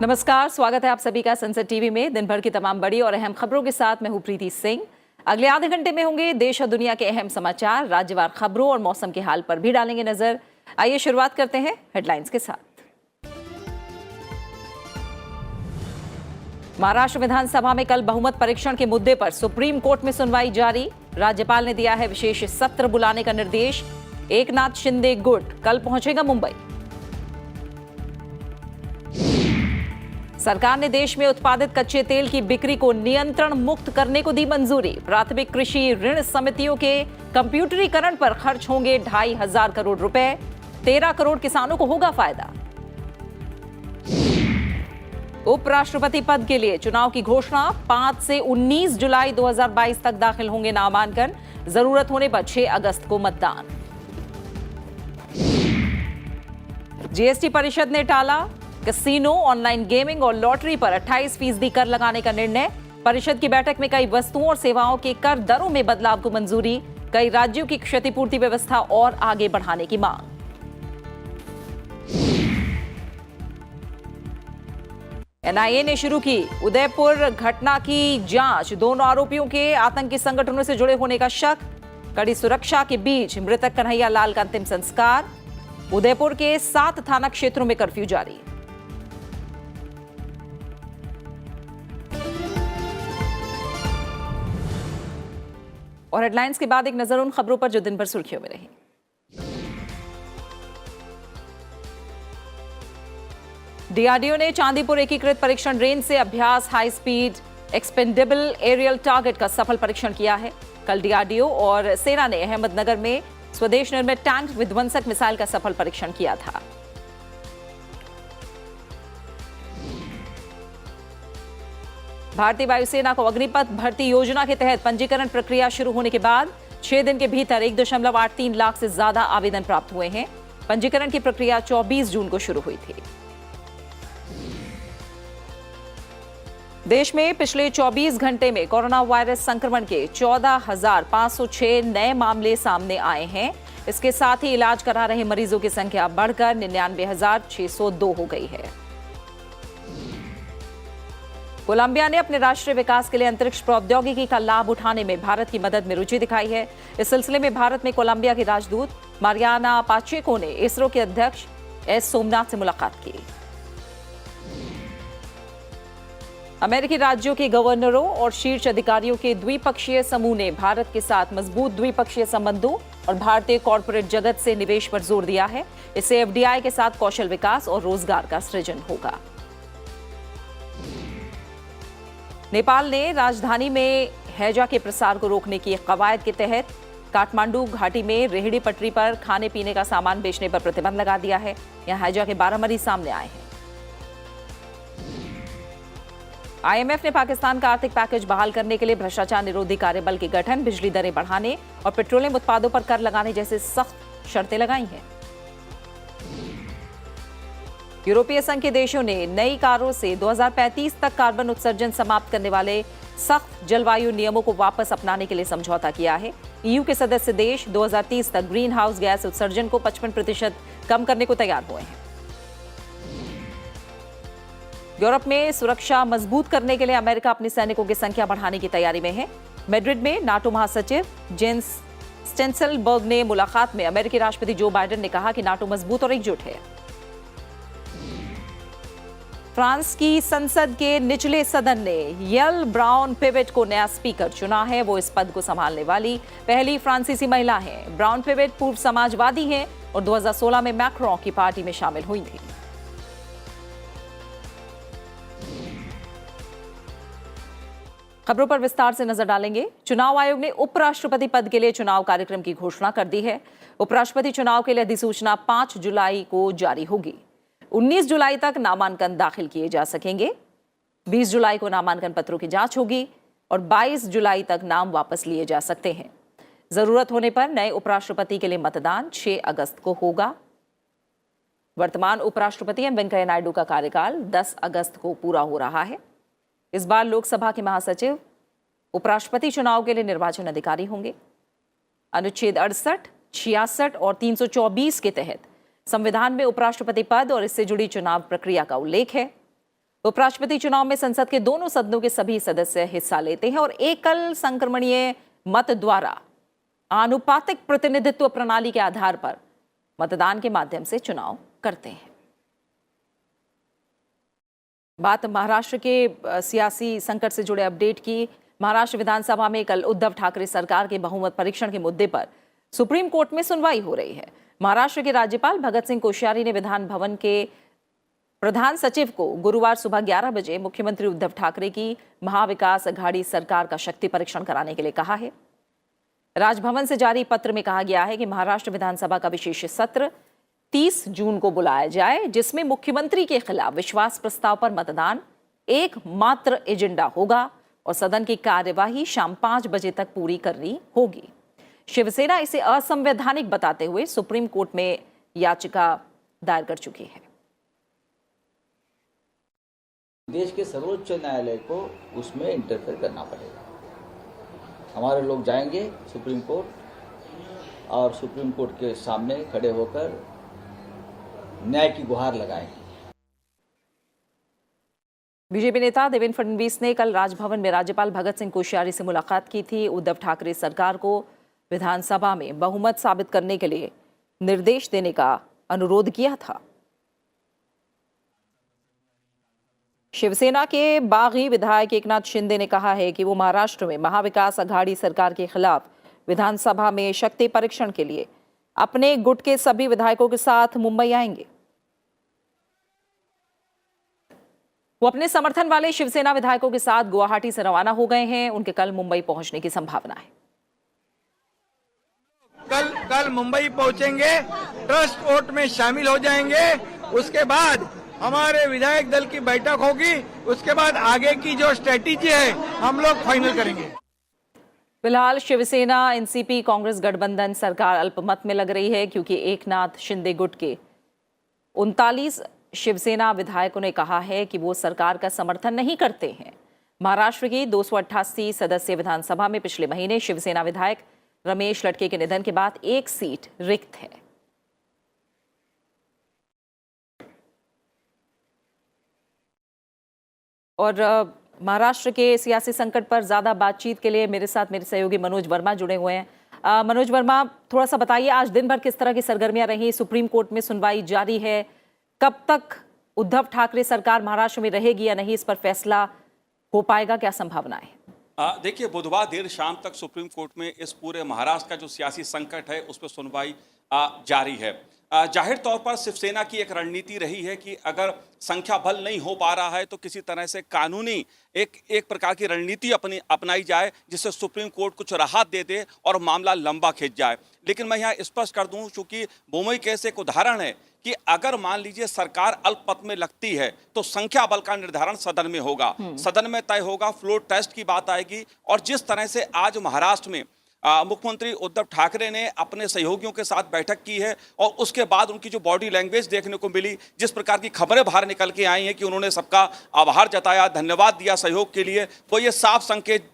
नमस्कार, स्वागत है आप सभी का संसद टीवी में। दिन भर की तमाम बड़ी और अहम खबरों के साथ मैं हूं प्रीति सिंह। अगले आधे घंटे में होंगे देश और दुनिया के अहम समाचार, राज्यवार खबरों और मौसम के हाल पर भी डालेंगे नजर। आइए शुरुआत करते हैं हेडलाइंस के साथ। महाराष्ट्र विधानसभा में कल बहुमत परीक्षण के मुद्दे पर सुप्रीम कोर्ट में सुनवाई जारी। राज्यपाल ने दिया है विशेष सत्र बुलाने का निर्देश। एकनाथ शिंदे गुट कल पहुंचेगा मुंबई। सरकार ने देश में उत्पादित कच्चे तेल की बिक्री को नियंत्रण मुक्त करने को दी मंजूरी। प्राथमिक कृषि ऋण समितियों के कंप्यूटरीकरण पर खर्च होंगे 2,500 करोड़ रुपए। 13 करोड़ किसानों को होगा फायदा। उपराष्ट्रपति पद के लिए चुनाव की घोषणा। 5 से 19 जुलाई 2022 तक दाखिल होंगे नामांकन। जरूरत होने पर 6 अगस्त को मतदान। जीएसटी परिषद ने टाला कैसीनो, ऑनलाइन गेमिंग और लॉटरी पर 28% कर लगाने का निर्णय। परिषद की बैठक में कई वस्तुओं और सेवाओं के कर दरों में बदलाव को मंजूरी। कई राज्यों की क्षतिपूर्ति व्यवस्था और आगे बढ़ाने की मांग। एनआईए ने शुरू की उदयपुर घटना की जांच। दोनों आरोपियों के आतंकी संगठनों से जुड़े होने का शक। कड़ी सुरक्षा के बीच मृतक कन्हैया लाल का अंतिम संस्कार। उदयपुर के 7 थाना क्षेत्रों में कर्फ्यू जारी। और हेडलाइंस के बाद एक नजर उन खबरों पर जो दिन भर सुर्खियों में रही। डीआरडीओ ने चांदीपुर एकीकृत परीक्षण रेंज से अभ्यास high speed expendable aerial target का सफल परीक्षण किया है। कल डीआरडीओ और सेना ने अहमदनगर में स्वदेश निर्मित टैंक विध्वंसक मिसाइल का सफल परीक्षण किया था। भारतीय वायुसेना को अग्निपथ भर्ती योजना के तहत पंजीकरण प्रक्रिया शुरू होने के बाद 6 दिन के भीतर 1.83 लाख से ज्यादा आवेदन प्राप्त हुए हैं। पंजीकरण की प्रक्रिया 24 जून को शुरू हुई थी। देश में पिछले 24 घंटे में कोरोना वायरस संक्रमण के 14,506 नए मामले सामने आए हैं। इसके साथ ही इलाज करा रहे मरीजों की संख्या बढ़कर 99,602 हो गई है। कोलंबिया ने अपने राष्ट्रीय विकास के लिए अंतरिक्ष प्रौद्योगिकी का लाभ उठाने में भारत की मदद में रुचि दिखाई है। इस सिलसिले में भारत में कोलंबिया की राजदूत मारियाना पाचेको ने इसरो के अध्यक्ष एस सोमनाथ से मुलाकात की। अमेरिकी राज्यों के गवर्नरों और शीर्ष अधिकारियों के द्विपक्षीय समूह ने भारत के साथ मजबूत द्विपक्षीय संबंधों और भारतीय कॉर्पोरेट जगत से निवेश पर जोर दिया है। इससे एफडीआई के साथ कौशल विकास और रोजगार का सृजन होगा। नेपाल ने राजधानी में हैजा के प्रसार को रोकने की कवायद के तहत काठमांडू घाटी में रेहड़ी पटरी पर खाने पीने का सामान बेचने पर प्रतिबंध लगा दिया है। यहां हैजा के 12 मरीज सामने आए हैं। आईएमएफ ने पाकिस्तान का आर्थिक पैकेज बहाल करने के लिए भ्रष्टाचार निरोधी कार्यबल के गठन, बिजली दरें बढ़ाने और पेट्रोलियम उत्पादों पर कर लगाने जैसे सख्त शर्तें लगाई हैं। यूरोपीय संघ के देशों ने नई कारों से 2035 तक कार्बन उत्सर्जन समाप्त करने वाले सख्त जलवायु नियमों को वापस अपनाने के लिए समझौता किया है। ईयू के सदस्य देश 2030 तक ग्रीन हाउस गैस उत्सर्जन को 55% कम करने को तैयार हुए हैं। यूरोप में सुरक्षा मजबूत करने के लिए अमेरिका अपने सैनिकों की संख्या बढ़ाने की तैयारी में है। मैड्रिड में नाटो महासचिव जेंस स्टेंसलबर्ग ने मुलाकात में अमेरिकी राष्ट्रपति जो बाइडेन ने कहा कि नाटो मजबूत और एकजुट है। फ्रांस की संसद के निचले सदन ने यल ब्राउन पिवेट को नया स्पीकर चुना है। वो इस पद को संभालने वाली पहली फ्रांसीसी महिला हैं। ब्राउन पिवेट पूर्व समाजवादी हैं और 2016 में मैक्रों की पार्टी में शामिल हुई थी। खबरों पर विस्तार से नजर डालेंगे। चुनाव आयोग ने उपराष्ट्रपति पद के लिए चुनाव कार्यक्रम की घोषणा कर दी है। उपराष्ट्रपति चुनाव के लिए अधिसूचना 5 जुलाई को जारी होगी। 19 जुलाई तक नामांकन दाखिल किए जा सकेंगे। 20 जुलाई को नामांकन पत्रों की जांच होगी और 22 जुलाई तक नाम वापस लिए जा सकते हैं। जरूरत होने पर नए उपराष्ट्रपति के लिए मतदान 6 अगस्त को होगा। वर्तमान उपराष्ट्रपति एम वेंकैया नायडू का कार्यकाल 10 अगस्त को पूरा हो रहा है। इस बार लोकसभा के महासचिव उपराष्ट्रपति चुनाव के लिए निर्वाचन अधिकारी होंगे। अनुच्छेद 68, 66 और 324 के तहत संविधान में उपराष्ट्रपति पद और इससे जुड़ी चुनाव प्रक्रिया का उल्लेख है। उपराष्ट्रपति चुनाव में संसद के दोनों सदनों के सभी सदस्य हिस्सा लेते हैं और एकल संक्रमणीय मत द्वारा आनुपातिक प्रतिनिधित्व प्रणाली के आधार पर मतदान के माध्यम से चुनाव करते हैं। बात महाराष्ट्र के सियासी संकट से जुड़े अपडेट की। महाराष्ट्र विधानसभा में कल उद्धव ठाकरे सरकार के बहुमत परीक्षण के मुद्दे पर सुप्रीम कोर्ट में सुनवाई हो रही है। महाराष्ट्र के राज्यपाल भगत सिंह कोश्यारी ने विधान भवन के प्रधान सचिव को गुरुवार सुबह 11 बजे मुख्यमंत्री उद्धव ठाकरे की महाविकास अघाड़ी सरकार का शक्ति परीक्षण कराने के लिए कहा है। राजभवन से जारी पत्र में कहा गया है कि महाराष्ट्र विधानसभा का विशेष सत्र 30 जून को बुलाया जाए, जिसमें मुख्यमंत्री के खिलाफ विश्वास प्रस्ताव पर मतदान एकमात्र एजेंडा होगा और सदन की कार्यवाही शाम 5 बजे तक पूरी करनी होगी। शिवसेना इसे असंवैधानिक बताते हुए सुप्रीम कोर्ट में याचिका दायर कर चुकी है। देश के सर्वोच्च न्यायालय को उसमें इंटरफेयर करना पड़ेगा। हमारे लोग जाएंगे सुप्रीम कोर्ट और सुप्रीम कोर्ट के सामने खड़े होकर न्याय की गुहार लगाएंगे। बीजेपी नेता देवेंद्र फडणवीस ने कल राजभवन में राज्यपाल भगत सिंह कोश्यारी से मुलाकात की थी। उद्धव ठाकरे सरकार को विधानसभा में बहुमत साबित करने के लिए निर्देश देने का अनुरोध किया था। शिवसेना के बागी विधायक एकनाथ शिंदे ने कहा है कि वो महाराष्ट्र में महाविकास अघाड़ी सरकार के खिलाफ विधानसभा में शक्ति परीक्षण के लिए अपने गुट के सभी विधायकों के साथ मुंबई आएंगे। वो अपने समर्थन वाले शिवसेना विधायकों के साथ गुवाहाटी से रवाना हो गए हैं। उनके कल मुंबई पहुंचने की संभावना है। कल मुंबई पहुंचेंगे, ट्रस्ट कोर्ट में शामिल हो जाएंगे। उसके बाद हमारे विधायक दल की बैठक होगी। उसके बाद आगे की जो स्ट्रेटेजी है हम लोग फाइनल करेंगे। फिलहाल शिवसेना एनसीपी कांग्रेस गठबंधन सरकार अल्पमत में लग रही है, क्योंकि एकनाथ शिंदे गुट के 39 शिवसेना विधायकों ने कहा है कि वो सरकार का समर्थन नहीं करते हैं। महाराष्ट्र की 288 सदस्यीय विधानसभा में पिछले महीने शिवसेना विधायक रमेश लटके के निधन के बाद एक सीट रिक्त है। और महाराष्ट्र के सियासी संकट पर ज्यादा बातचीत के लिए मेरे साथ मेरे सहयोगी मनोज वर्मा जुड़े हुए हैं। मनोज वर्मा, थोड़ा सा बताइए आज दिन भर किस तरह की सरगर्मियां रही? सुप्रीम कोर्ट में सुनवाई जारी है, कब तक उद्धव ठाकरे सरकार महाराष्ट्र में रहेगी या नहीं, इस पर फैसला हो पाएगा, क्या संभावना है? देखिए, बुधवार देर शाम तक सुप्रीम कोर्ट में इस पूरे महाराष्ट्र का जो सियासी संकट है उस पर सुनवाई जारी है। जाहिर तौर पर शिवसेना की एक रणनीति रही है कि अगर संख्या बल नहीं हो पा रहा है तो किसी तरह से कानूनी एक प्रकार की रणनीति अपनाई जाए जिससे सुप्रीम कोर्ट कुछ राहत दे दे और मामला लंबा खिंच जाए। लेकिन मैं यहाँ स्पष्ट कर दूं, चूंकि बोमई केस एक उदाहरण है कि अगर मान लीजिए सरकार अल्पमत में लगती है तो संख्या बल का निर्धारण सदन में होगा, सदन में तय होगा, फ्लोर टेस्ट की बात आएगी। और जिस तरह से आज महाराष्ट्र में मुख्यमंत्री उद्धव ठाकरे ने अपने सहयोगियों के साथ बैठक की है और उसके बाद उनकी जो बॉडी लैंग्वेज देखने को मिली, जिस प्रकार की खबरें बाहर निकल के आई हैं कि उन्होंने सबका आभार जताया, धन्यवाद दिया सहयोग के लिए, वो ये साफ संकेत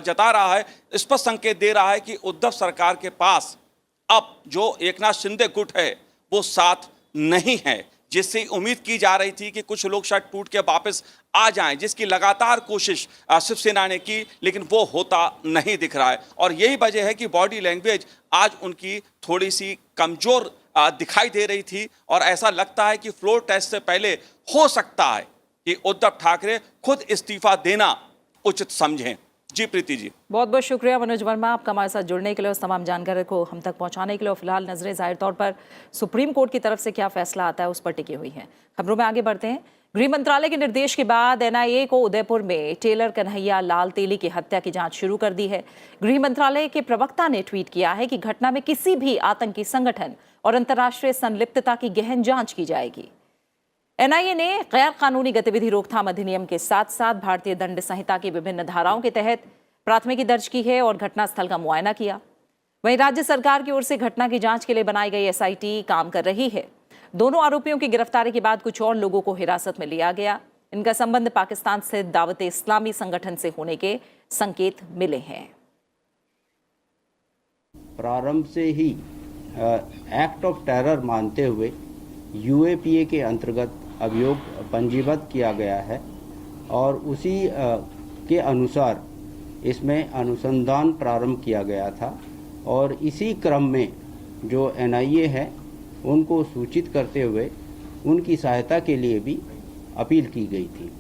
जता रहा है, स्पष्ट संकेत दे रहा है कि उद्धव सरकार के पास अब जो एकनाथ शिंदे गुट है वो साथ नहीं है, जिससे उम्मीद की जा रही थी कि कुछ लोग शायद टूट के वापस आ जाएं, जिसकी लगातार कोशिश शिवसेना ने की, लेकिन वो होता नहीं दिख रहा है। और यही वजह है कि बॉडी लैंग्वेज आज उनकी थोड़ी सी कमजोर दिखाई दे रही थी और ऐसा लगता है कि फ्लोर टेस्ट से पहले हो सकता है कि उद्धव ठाकरे खुद इस्तीफा देना उचित समझें। जी प्रीति जी, बहुत बहुत शुक्रिया मनोज वर्मा आपका हमारे साथ जुड़ने के लिए, उस तमाम जानकारी को हम तक पहुंचाने के लिए। और फिलहाल नजरें जाहिर तौर पर सुप्रीम कोर्ट की तरफ से क्या फैसला आता है उस पर टिकी हुई हैं। खबरों में आगे बढ़ते हैं। गृह मंत्रालय के निर्देश के बाद एनआईए को उदयपुर में टेलर कन्हैया लाल तेली की हत्या की जांच शुरू कर दी है। गृह मंत्रालय के प्रवक्ता ने ट्वीट किया है कि घटना में किसी भी आतंकी संगठन और अंतर्राष्ट्रीय संलिप्तता की गहन जांच की जाएगी। एनआईए ने गैर कानूनी गतिविधि रोकथाम अधिनियम के साथ साथ भारतीय दंड संहिता की विभिन्न धाराओं के तहत प्राथमिकी दर्ज की है और घटनास्थल का मुआयना किया। वहीं राज्य सरकार की ओर से घटना की जांच के लिए बनाई गई एसआईटी काम कर रही है। दोनों आरोपियों की गिरफ्तारी के बाद कुछ और लोगों को हिरासत में लिया गया। इनका संबंध पाकिस्तान स्थित दावत इस्लामी संगठन से होने के संकेत मिले हैं। प्रारंभ से ही एक्ट ऑफ टेरर मानते हुए यूएपीए के अंतर्गत अभियोग पंजीबद्ध किया गया है और उसी के अनुसार इसमें अनुसंधान प्रारंभ किया गया था और इसी क्रम में जो एनआईए है उनको सूचित करते हुए उनकी सहायता के लिए भी अपील की गई थी।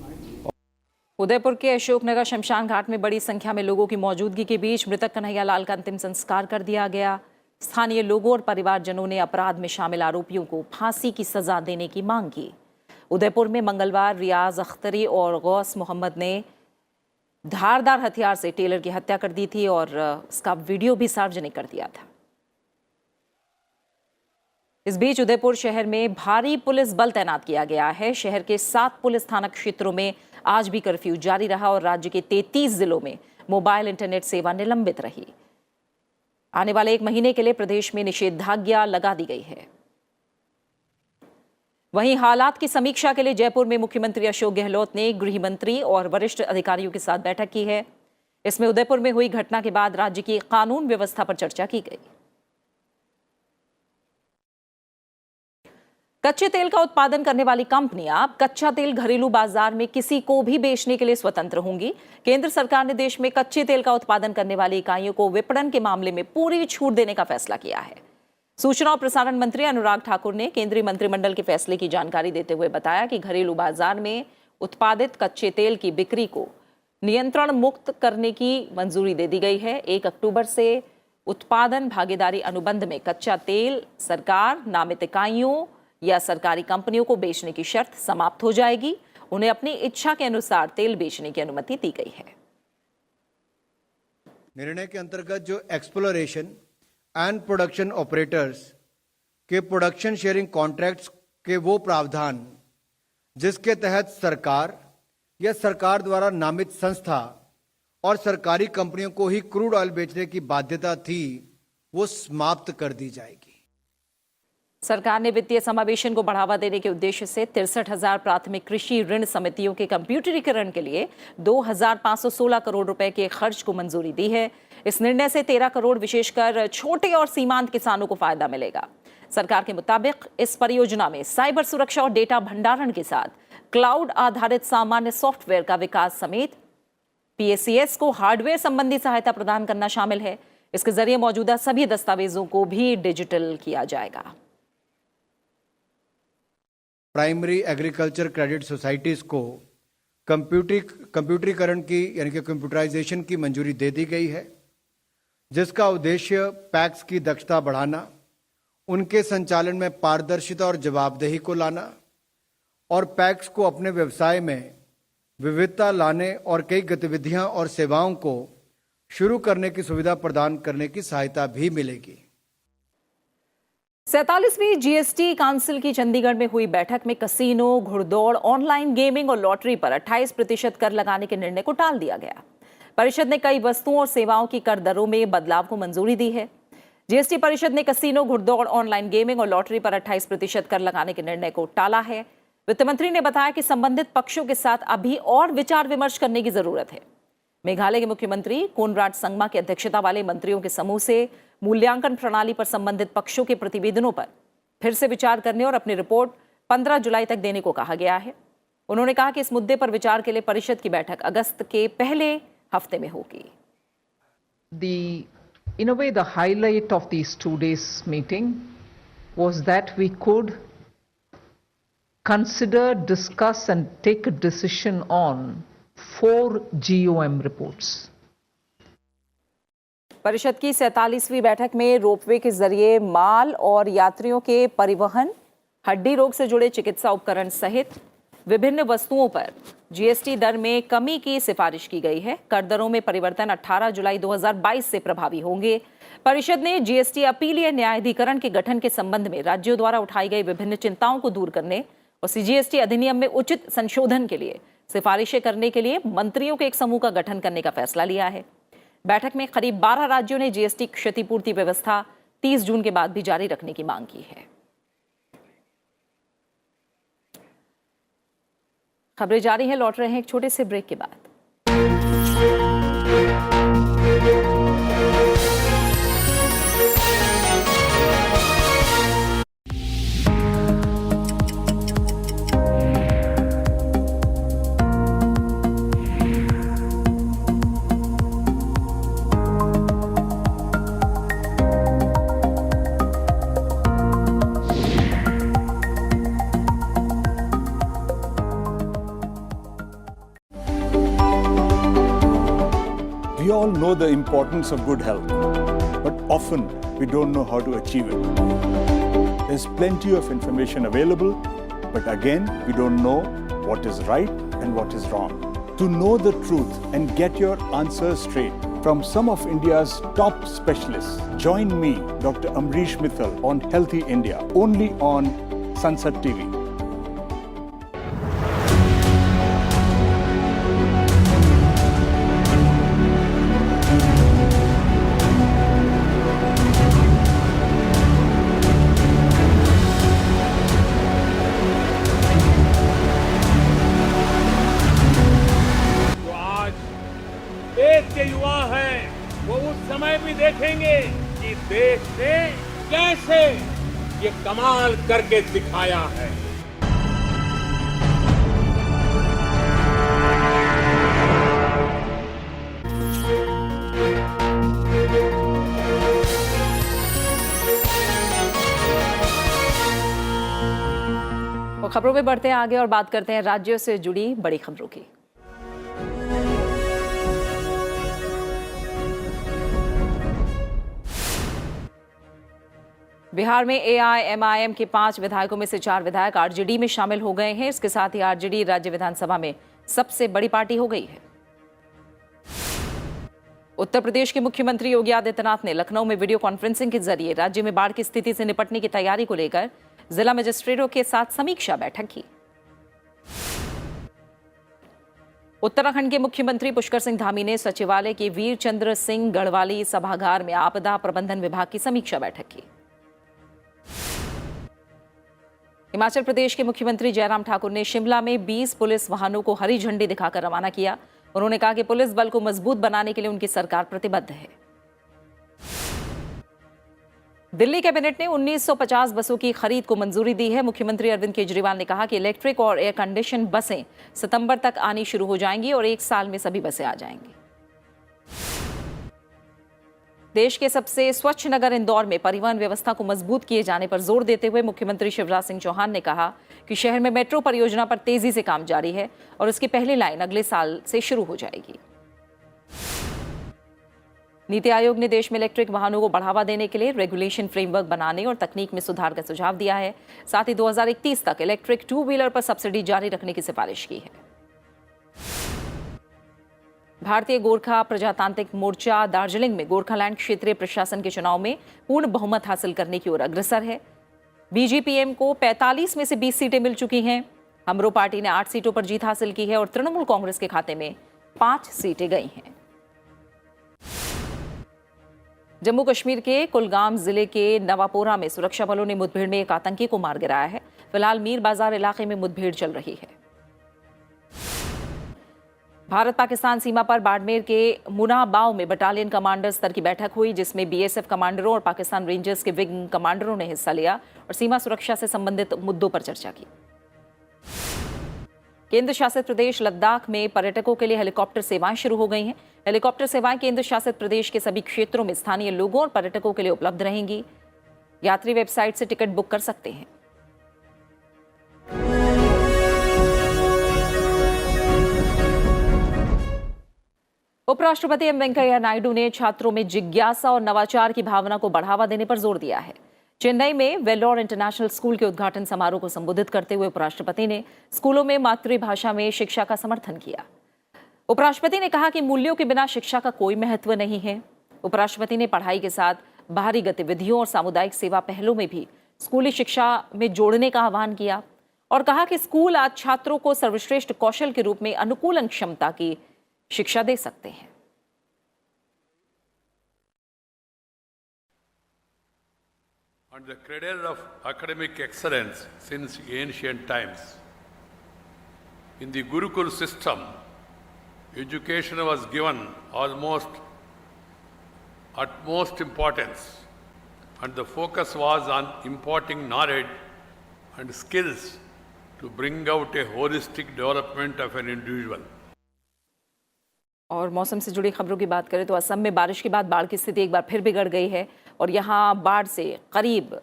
उदयपुर के अशोकनगर शमशान घाट में बड़ी संख्या में लोगों की मौजूदगी के बीच मृतक कन्हैया लाल का अंतिम संस्कार कर दिया गया। स्थानीय लोगों और परिवारजनों ने अपराध में शामिल आरोपियों को फांसी की सजा देने की मांग की। उदयपुर में मंगलवार रियाज अख्तरी और गौस मोहम्मद ने धारदार हथियार से टेलर की हत्या कर दी थी और उसका वीडियो भी सार्वजनिक कर दिया था। इस बीच उदयपुर शहर में भारी पुलिस बल तैनात किया गया है। शहर के 7 पुलिस थाना क्षेत्रों में आज भी कर्फ्यू जारी रहा और राज्य के 33 जिलों में मोबाइल इंटरनेट सेवा निलंबित रही। आने वाले 1 महीने के लिए प्रदेश में निषेधाज्ञा लगा दी गई है। वहीं हालात की समीक्षा के लिए जयपुर में मुख्यमंत्री अशोक गहलोत ने गृह मंत्री और वरिष्ठ अधिकारियों के साथ बैठक की है। इसमें उदयपुर में हुई घटना के बाद राज्य की कानून व्यवस्था पर चर्चा की गई। कच्चे तेल का उत्पादन करने वाली कंपनियां अब कच्चा तेल घरेलू बाजार में किसी को भी बेचने के लिए स्वतंत्र होंगी। केंद्र सरकार ने देश में कच्चे तेल का उत्पादन करने वाली इकाइयों को विपणन के मामले में पूरी छूट देने का फैसला किया है। सूचना और प्रसारण मंत्री अनुराग ठाकुर ने केंद्रीय मंत्रिमंडल के फैसले की जानकारी देते हुए बताया कि घरेलू बाजार में उत्पादित कच्चे तेल की बिक्री को नियंत्रण मुक्त करने की मंजूरी दे दी गई है। 1 अक्टूबर से उत्पादन भागीदारी अनुबंध में कच्चा तेल सरकार नामित इकाइयों या सरकारी कंपनियों को बेचने की शर्त समाप्त हो जाएगी। उन्हें अपनी इच्छा के अनुसार तेल बेचने की अनुमति दी गई है। निर्णय के अंतर्गत जो एक्सप्लोरेशन एंड प्रोडक्शन ऑपरेटर्स के प्रोडक्शन शेयरिंग कॉन्ट्रैक्ट्स के वो प्रावधान जिसके तहत सरकार या सरकार द्वारा नामित संस्था और सरकारी कंपनियों को ही क्रूड ऑयल बेचने की बाध्यता थी, वो समाप्त कर दी जाएगी। सरकार ने वित्तीय समावेशन को बढ़ावा देने के उद्देश्य से 63,000 प्राथमिक कृषि ऋण समितियों के कंप्यूटरीकरण के लिए 2,516 करोड़ रुपए के खर्च को मंजूरी दी है। इस निर्णय से 13 करोड़ विशेषकर छोटे और सीमांत किसानों को फायदा मिलेगा। सरकार के मुताबिक इस परियोजना में साइबर सुरक्षा और डेटा भंडारण के साथ क्लाउड आधारित सामान्य सॉफ्टवेयर का विकास समेत पीएसीएस को हार्डवेयर संबंधी सहायता प्रदान करना शामिल है। इसके जरिए मौजूदा सभी दस्तावेजों को भी डिजिटल किया जाएगा। प्राइमरी एग्रीकल्चर क्रेडिट सोसाइटीज को कंप्यूटरीकरण की यानी कि कंप्यूटराइजेशन की मंजूरी दे दी गई है, जिसका उद्देश्य पैक्स की दक्षता बढ़ाना, उनके संचालन में पारदर्शिता और जवाबदेही को लाना और पैक्स को अपने व्यवसाय में विविधता लाने और कई गतिविधियां और सेवाओं को शुरू करने की सुविधा प्रदान करने की सहायता भी मिलेगी। 47वीं जीएसटी काउंसिल की चंडीगढ़ में हुई बैठक में कसीनो, घुड़दौड़, ऑनलाइन गेमिंग और लॉटरी पर 28% कर लगाने के निर्णय को टाल दिया गया। परिषद ने कई वस्तुओं और सेवाओं की कर दरों में बदलाव को मंजूरी दी है। जीएसटी परिषद ने कसीनो, घुड़दौड़, ऑनलाइन गेमिंग और लॉटरी पर 28% कर लगाने के निर्णय को टाला है। वित्त मंत्री ने बताया कि संबंधित पक्षों के साथ अभी और विचार विमर्श करने की जरूरत है। मेघालय के मुख्यमंत्री कोनराड संगमा की अध्यक्षता वाले मंत्रियों के समूह से मूल्यांकन प्रणाली पर संबंधित पक्षों के प्रतिवेदनों पर फिर से विचार करने और अपनी रिपोर्ट 15 जुलाई तक देने को कहा गया है। उन्होंने कहा कि इस मुद्दे पर विचार के लिए परिषद की बैठक अगस्त के पहले हफ्ते में होगी। In a way, the highlight of these 2 days meeting was that we could consider, discuss and take a decision on 4 GOM reports. परिषद की 47वीं बैठक में रोपवे के जरिए माल और यात्रियों के परिवहन, हड्डी रोग से जुड़े चिकित्सा उपकरण सहित विभिन्न वस्तुओं पर जीएसटी दर में कमी की सिफारिश की गई है। कर दरों में परिवर्तन 18 जुलाई 2022 से प्रभावी होंगे। परिषद ने जीएसटी अपीलीय न्यायाधिकरण के गठन के संबंध में राज्यों द्वारा उठाई गई विभिन्न चिंताओं को दूर करने और सीजीएसटी अधिनियम में उचित संशोधन के लिए सिफारिशें करने के लिए मंत्रियों के एक समूह का गठन करने का फैसला लिया है। बैठक में करीब 12 राज्यों ने जीएसटी क्षतिपूर्ति व्यवस्था 30 जून के बाद भी जारी रखने की मांग की है। खबरें जारी हैं, लौट रहे हैं एक छोटे से ब्रेक के बाद। the importance of good health, but often we don't know how to achieve it. There's plenty of information available, but again, we don't know what is right and what is wrong. To know the truth and get your answers straight from some of India's top specialists, join me, Dr. Amrish Mithal, on Healthy India, only on Sansad TV. देश के युवा हैं वो उस समय भी देखेंगे कि देश ने कैसे ये कमाल करके दिखाया है। और खबरों में बढ़ते हैं आगे और बात करते हैं राज्यों से जुड़ी बड़ी खबरों की। बिहार में एआईएमआईएम के 5 विधायकों में से 4 विधायक आरजेडी में शामिल हो गए हैं। इसके साथ ही आरजेडी राज्य विधानसभा में सबसे बड़ी पार्टी हो गई है। उत्तर प्रदेश के मुख्यमंत्री योगी आदित्यनाथ ने लखनऊ में वीडियो कॉन्फ्रेंसिंग के जरिए राज्य में बाढ़ की स्थिति से निपटने की तैयारी को लेकर जिला मजिस्ट्रेटों के साथ समीक्षा बैठक की। उत्तराखंड के मुख्यमंत्री पुष्कर सिंह धामी ने सचिवालय के वीर चंद्र सिंह गढ़वाली सभागार में आपदा प्रबंधन विभाग की समीक्षा बैठक की। हिमाचल प्रदेश के मुख्यमंत्री जयराम ठाकुर ने शिमला में 20 पुलिस वाहनों को हरी झंडी दिखाकर रवाना किया। उन्होंने कहा कि पुलिस बल को मजबूत बनाने के लिए उनकी सरकार प्रतिबद्ध है। दिल्ली कैबिनेट ने 1950 बसों की खरीद को मंजूरी दी है। मुख्यमंत्री अरविंद केजरीवाल ने कहा कि इलेक्ट्रिक और एयर कंडीशन बसें सितंबर तक आनी शुरू हो जाएंगी और 1 साल में सभी बसें आ जाएंगी। देश के सबसे स्वच्छ नगर इंदौर में परिवहन व्यवस्था को मजबूत किए जाने पर जोर देते हुए मुख्यमंत्री शिवराज सिंह चौहान ने कहा कि शहर में मेट्रो परियोजना पर तेजी से काम जारी है और इसकी पहली लाइन अगले साल से शुरू हो जाएगी। नीति आयोग ने देश में इलेक्ट्रिक वाहनों को बढ़ावा देने के लिए रेगुलेशन फ्रेमवर्क बनाने और तकनीक में सुधार का सुझाव दिया है। साथ ही 2031 तक इलेक्ट्रिक 2 व्हीलर पर सब्सिडी जारी रखने की सिफारिश की है। भारतीय गोरखा प्रजातांत्रिक मोर्चा दार्जिलिंग में गोरखालैंड क्षेत्रीय प्रशासन के चुनाव में पूर्ण बहुमत हासिल करने की ओर अग्रसर है। बीजेपीएम को 45 में से 20 सीटें मिल चुकी हैं। हमरो पार्टी ने 8 सीटों पर जीत हासिल की है और तृणमूल कांग्रेस के खाते में 5 सीटें गई हैं। जम्मू कश्मीर के कुलगाम जिले के नवापोरा में सुरक्षा बलों ने मुठभेड़ में एक आतंकी को मार गिराया है। फिलहाल मीर बाजार इलाके में मुठभेड़ चल रही है। भारत पाकिस्तान सीमा पर बाड़मेर के मुनाबाव में बटालियन कमांडर स्तर की बैठक हुई, जिसमें बीएसएफ कमांडरों और पाकिस्तान रेंजर्स के विंग कमांडरों ने हिस्सा लिया और सीमा सुरक्षा से संबंधित मुद्दों पर चर्चा की। केंद्र शासित प्रदेश लद्दाख में पर्यटकों के लिए हेलीकॉप्टर सेवाएं शुरू हो गई हैं। हेलीकॉप्टर सेवाएं केंद्र शासित प्रदेश के सभी क्षेत्रों में स्थानीय लोगों और पर्यटकों के लिए उपलब्ध रहेंगी। यात्री वेबसाइट से टिकट बुक कर सकते हैं। उपराष्ट्रपति एम वेंकैया नायडू ने छात्रों में जिज्ञासा और नवाचार की भावना को बढ़ावा देने पर जोर दिया है। चेन्नई में वेल्लोर इंटरनेशनल स्कूल के उद्घाटन समारोह को संबोधित करते हुए उपराष्ट्रपति ने स्कूलों में मातृभाषा में शिक्षा का समर्थन किया। उपराष्ट्रपति ने कहा कि मूल्यों के बिना शिक्षा का कोई महत्व नहीं है। उपराष्ट्रपति ने पढ़ाई के साथ बाहरी गतिविधियों और सामुदायिक सेवा पहलों में भी स्कूली शिक्षा में जोड़ने का आह्वान किया और कहा कि स्कूल आज छात्रों को सर्वश्रेष्ठ कौशल के रूप में अनुकूलन क्षमता की शिक्षा दे सकते हैं। On the cradle of academic excellence since ancient times, in the Gurukul system, education was given almost utmost importance, and the focus was on imparting knowledge and skills to bring out a holistic development of an individual. और मौसम से जुड़ी खबरों की बात करें तो असम में बारिश के बाद बाढ़ की स्थिति एक बार फिर बिगड़ गई है और यहाँ बाढ़ से करीब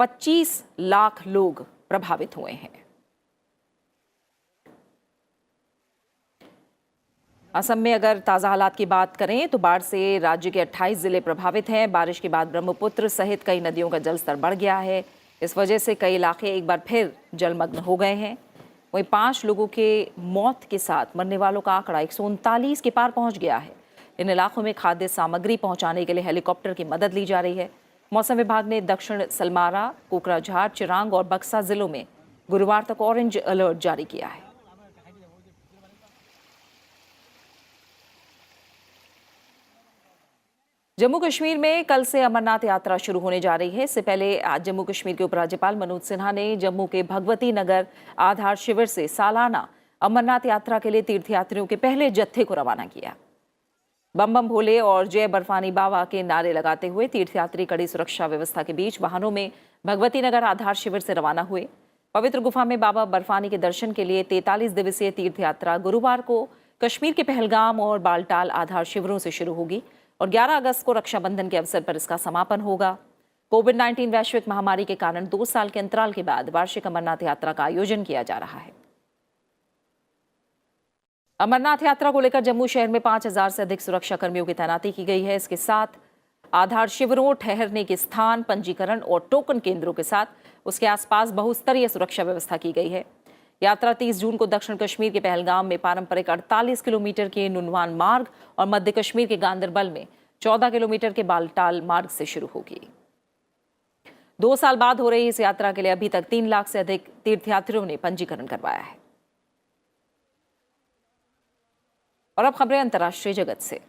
25 लाख लोग प्रभावित हुए हैं। असम में अगर ताज़ा हालात की बात करें तो बाढ़ से राज्य के 28 जिले प्रभावित हैं। बारिश के बाद ब्रह्मपुत्र सहित कई नदियों का जलस्तर बढ़ गया है। इस वजह से कई इलाके एक बार फिर जलमग्न हो गए हैं। वहीं 5 लोगों के मौत के साथ मरने वालों का आंकड़ा 139 के पार पहुंच गया है। इन इलाकों में खाद्य सामग्री पहुंचाने के लिए हेलीकॉप्टर की मदद ली जा रही है। मौसम विभाग ने दक्षिण सलमारा, कोकराझार, चिरांग और बक्सा जिलों में गुरुवार तक ऑरेंज अलर्ट जारी किया है। जम्मू कश्मीर में कल से अमरनाथ यात्रा शुरू होने जा रही है। इससे पहले आज जम्मू कश्मीर के उपराज्यपाल मनोज सिन्हा ने जम्मू के भगवती नगर आधार शिविर से सालाना अमरनाथ यात्रा के लिए तीर्थयात्रियों के पहले जत्थे को रवाना किया। बम बम भोले और जय बर्फानी बाबा के नारे लगाते हुए तीर्थयात्री कड़ी सुरक्षा व्यवस्था के बीच वाहनों में भगवती नगर आधार शिविर से रवाना हुए। पवित्र गुफा में बाबा बर्फानी के दर्शन के लिए 43 दिवसीय तीर्थयात्रा गुरुवार को कश्मीर के पहलगाम और बालटाल आधार शिविरों से शुरू होगी और 11 अगस्त को रक्षाबंधन के अवसर पर इसका समापन होगा। कोविड-19 वैश्विक महामारी के कारण 2 साल के अंतराल के बाद वार्षिक अमरनाथ यात्रा का आयोजन किया जा रहा है। अमरनाथ यात्रा को लेकर जम्मू शहर में 5000 से अधिक सुरक्षा कर्मियों की तैनाती की गई है। इसके साथ आधार शिविरों, ठहरने के स्थान, पंजीकरण और टोकन केंद्रों के साथ उसके आसपास बहुस्तरीय सुरक्षा व्यवस्था की गई है। यात्रा 30 जून को दक्षिण कश्मीर के पहलगाम में पारंपरिक 48 किलोमीटर के नुनवान मार्ग और मध्य कश्मीर के गांदरबल में 14 किलोमीटर के बालटाल मार्ग से शुरू होगी। 2 साल बाद हो रही इस यात्रा के लिए अभी तक 3 लाख से अधिक तीर्थयात्रियों ने पंजीकरण करवाया है। और अब खबरें अंतर्राष्ट्रीय जगत से।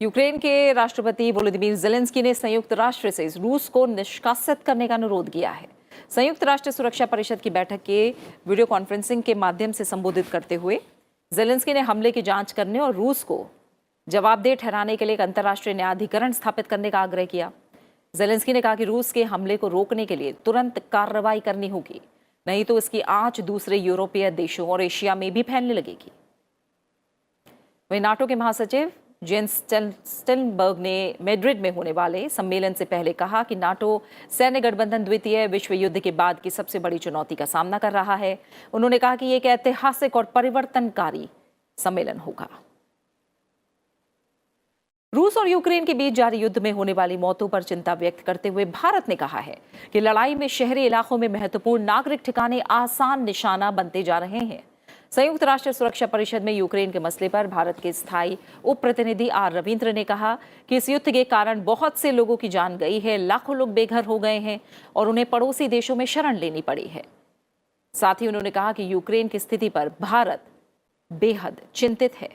यूक्रेन के राष्ट्रपति वोलोदिमीर ज़ेलेंस्की ने संयुक्त राष्ट्र से रूस को निष्कासित करने का अनुरोध किया है। संयुक्त राष्ट्र सुरक्षा परिषद की बैठक के वीडियो कॉन्फ्रेंसिंग के माध्यम से संबोधित करते हुए ज़ेलेंस्की ने हमले की जांच करने और रूस को जवाबदेह ठहराने के लिए एक अंतर्राष्ट्रीय न्यायाधिकरण स्थापित करने का आग्रह किया। ज़ेलेंस्की ने कहा कि रूस के हमले को रोकने के लिए तुरंत कार्रवाई करनी होगी, नहीं तो इसकी आंच दूसरे यूरोपीय देशों और एशिया में भी फैलने लगेगी। वहीं नाटो के महासचिव जेंस स्टोल्टनबर्ग ने मैड्रिड में होने वाले सम्मेलन से पहले कहा कि नाटो सैन्य गठबंधन द्वितीय विश्व युद्ध के बाद की सबसे बड़ी चुनौती का सामना कर रहा है। उन्होंने कहा कि ये एक ऐतिहासिक और परिवर्तनकारी सम्मेलन होगा। रूस और यूक्रेन के बीच जारी युद्ध में होने वाली मौतों पर चिंता व्यक्त करते हुए भारत ने कहा है कि लड़ाई में शहरी इलाकों में महत्वपूर्ण नागरिक ठिकाने आसान निशाना बनते जा रहे हैं। संयुक्त राष्ट्र सुरक्षा परिषद में यूक्रेन के मसले पर भारत के स्थायी उप प्रतिनिधि आर रविंद्र ने कहा कि इस युद्ध के कारण बहुत से लोगों की जान गई है, लाखों लोग बेघर हो गए हैं और उन्हें पड़ोसी देशों में शरण लेनी पड़ी है। साथ ही उन्होंने कहा कि यूक्रेन की स्थिति पर भारत बेहद चिंतित है।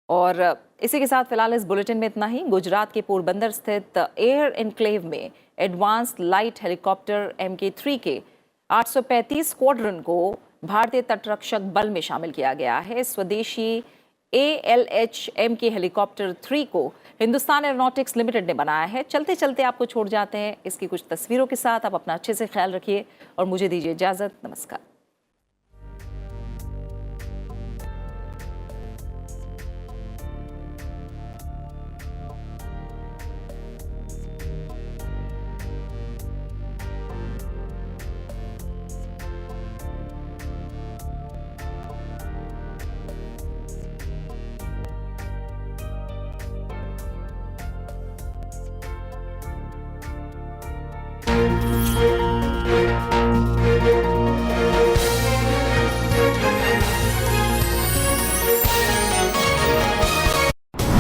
और इसी के साथ फिलहाल इस बुलेटिन में इतना ही। गुजरात के पोरबंदर स्थित एयर एनक्लेव में एडवांस लाइट हेलीकॉप्टर MK3 के 835 स्क्वाड्रन को भारतीय तटरक्षक बल में शामिल किया गया है। स्वदेशी ALH MK हेलीकॉप्टर 3 को हिंदुस्तान एरोनॉटिक्स लिमिटेड ने बनाया है। चलते चलते आपको छोड़ जाते हैं इसकी कुछ तस्वीरों के साथ। आप अपना अच्छे से ख्याल रखिए और मुझे दीजिए इजाजत। नमस्कार।